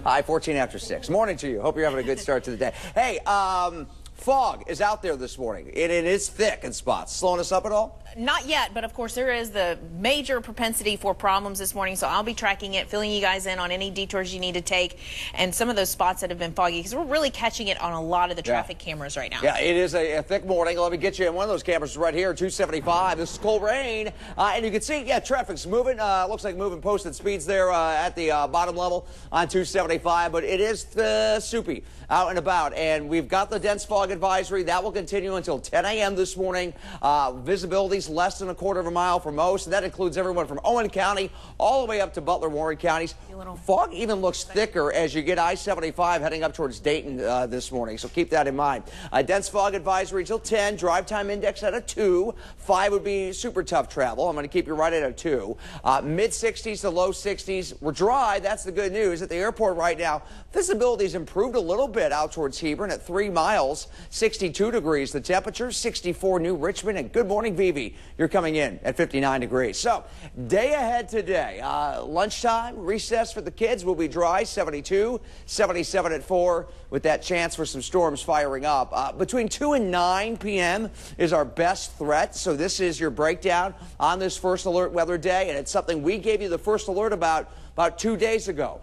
Hi, 14 after 6. Morning to you. Hope you're having a good start to the day. Hey, fog is out there this morning. It is thick in spots. Slowing us up at all? Not yet, but of course there is the major propensity for problems this morning, so I'll be tracking it, filling you guys in on any detours you need to take, and some of those spots that have been foggy, because we're really catching it on a lot of the traffic cameras right now. Yeah, it is a thick morning. Let me get you in one of those cameras right here, 275. This is cold rain, and you can see, traffic's moving. Looks like moving posted speeds there at the bottom level on 275, but it is soupy out and about, and we've got the dense fog advisory. That will continue until 10 a.m. this morning. Visibility's less than a quarter of a mile for most, and that includes everyone from Owen County all the way up to Butler, Warren counties. Fog even looks thicker as you get I-75 heading up towards Dayton this morning, so keep that in mind. Dense fog advisory till 10, drive time index at a 2. 5 would be super tough travel. I'm going to keep you right at a 2. Mid-60s to low 60s. We're dry. That's the good news. At the airport right now, visibility's improved a little bit out towards Hebron at 3 miles, 62 degrees. The temperature, 64 New Richmond, and good morning, Vivi. You're coming in at 59 degrees. So, day ahead today. Lunchtime, recess for the kids will be dry, 72, 77 at 4, with that chance for some storms firing up. Between 2 and 9 p.m. is our best threat. So this is your breakdown on this first alert weather day, and it's something we gave you the first alert about 2 days ago.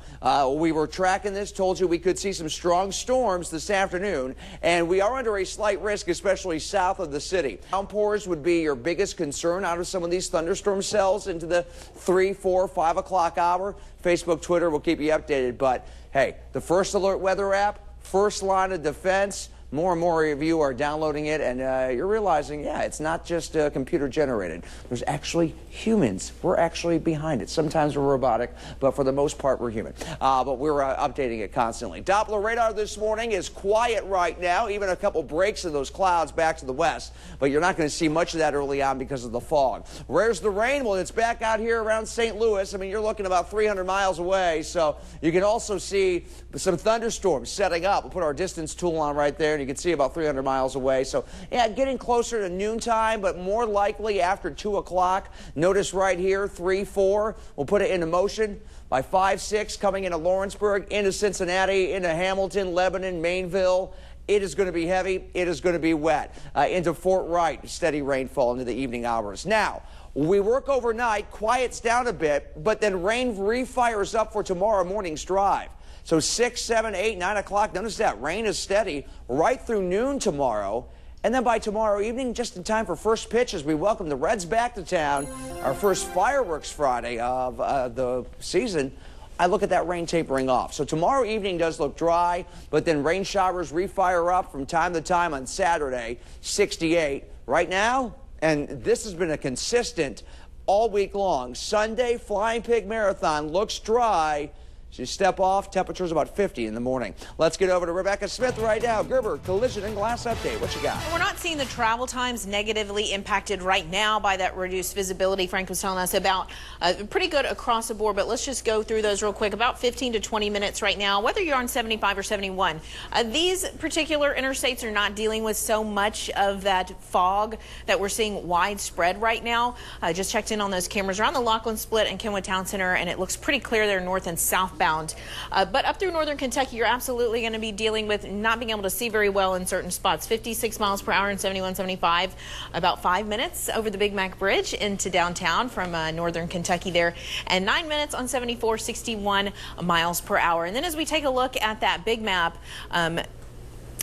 We were tracking this, told you we could see some strong storms this afternoon, and we are under a slight risk, especially south of the city. Downpours would be your biggest concern out of some of these thunderstorm cells into the 3, 4, 5 o'clock hour. Facebook, Twitter will keep you updated, but hey, the First Alert Weather app, first line of defense. More and more of you are downloading it, and you're realizing, it's not just computer generated. There's actually humans. We're actually behind it. Sometimes we're robotic, but for the most part, we're human. But we're updating it constantly. Doppler radar this morning is quiet right now, even a couple breaks in those clouds back to the west, but you're not going to see much of that early on because of the fog. Where's the rain? Well, it's back out here around St. Louis. I mean, you're looking about 300 miles away, so you can also see some thunderstorms setting up. We'll put our distance tool on right there, and you can see about 300 miles away. So, getting closer to noontime, but more likely after 2 o'clock. Notice right here, 3, 4. We'll put it into motion by 5, 6, coming into Lawrenceburg, into Cincinnati, into Hamilton, Lebanon, Mainville. It is going to be heavy. It is going to be wet. Into Fort Wright, steady rainfall into the evening hours. Now, we work overnight, quiets down a bit, but then rain refires up for tomorrow morning's drive. So 6, 7, 8, 9 o'clock, notice that rain is steady right through noon tomorrow. And then by tomorrow evening, just in time for first pitch as we welcome the Reds back to town, our first fireworks Friday of the season, I look at that rain tapering off. So tomorrow evening does look dry, but then rain showers refire up from time to time on Saturday, 68. Right now, and this has been a consistent all week long, Sunday Flying Pig Marathon looks dry. So you step off, temperature's about 50 in the morning. Let's get over to Rebecca Smith right now. Gerber, collision and glass update. What you got? We're not seeing the travel times negatively impacted right now by that reduced visibility Frank was telling us about. Pretty good across the board, but let's just go through those real quick. About 15 to 20 minutes right now, whether you're on 75 or 71. These particular interstates are not dealing with so much of that fog that we're seeing widespread right now. Just checked in on those cameras around the Laughlin Split and Kenwood Town Center, and it looks pretty clear there north and southbound. But up through northern Kentucky, you're absolutely going to be dealing with not being able to see very well in certain spots. 56 miles per hour and 71, 75. About 5 minutes over the Big Mac Bridge into downtown from northern Kentucky there. And 9 minutes on 74, 61 miles per hour. And then as we take a look at that big map,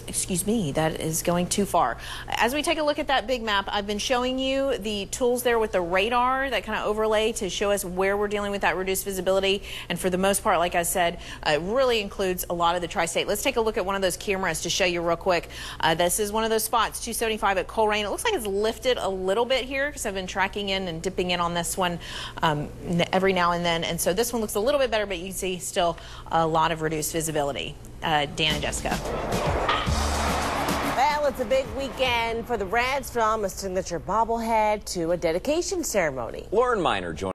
excuse me, that is going too far. As we take a look at that big map, I've been showing you the tools there with the radar that kind of overlay to show us where we're dealing with that reduced visibility. And for the most part, like I said, it really includes a lot of the tri-state. Let's take a look at one of those cameras to show you real quick. This is one of those spots, 275 at Colerain. It looks like it's lifted a little bit here because I've been tracking in and dipping in on this one every now and then. And so this one looks a little bit better, but you can see still a lot of reduced visibility. Dan and Jessica. Well, it's a big weekend for the Reds, from a signature bobblehead to a dedication ceremony. Lauren Miner joined